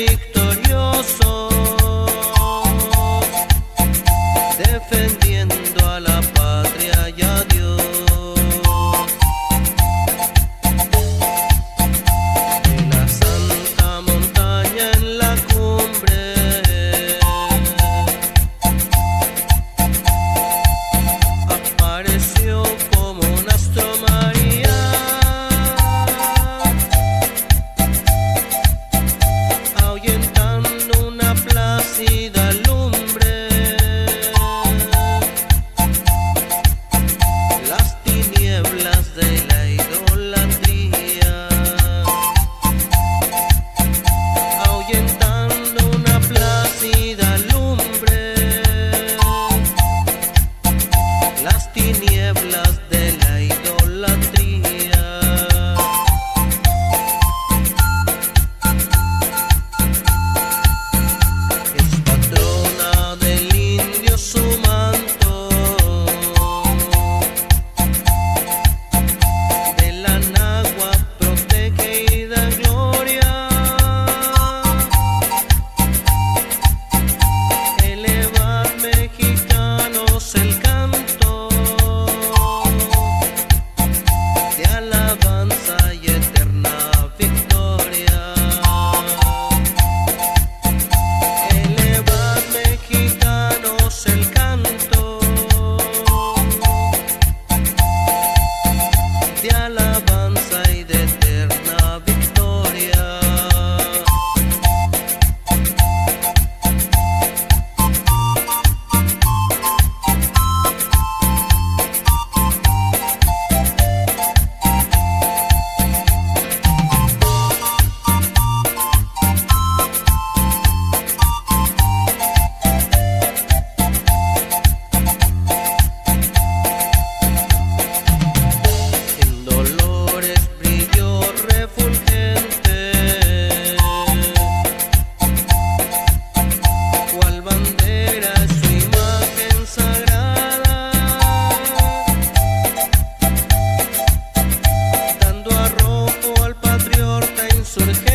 victoriosos, defendiendo a la patria y a Dios. De la santa montaña en la cumbre apareció como un astro María, ahuyentando una plácida lumbre las tinieblas de la idolatría, ahuyentando una plácida lumbre las tinieblas de la idolatría. Es patrona del indio su manto, de la náhuatl protege y da gloria. Elevad mexicanos el canto de alabanza y eterna victoria. Elevad mexicanos el canto de alabanza y de eterna victoria. En Dolores brilló refulgente, cual bandera es su imagen sagrada, dando arrojo al patriota insurgente.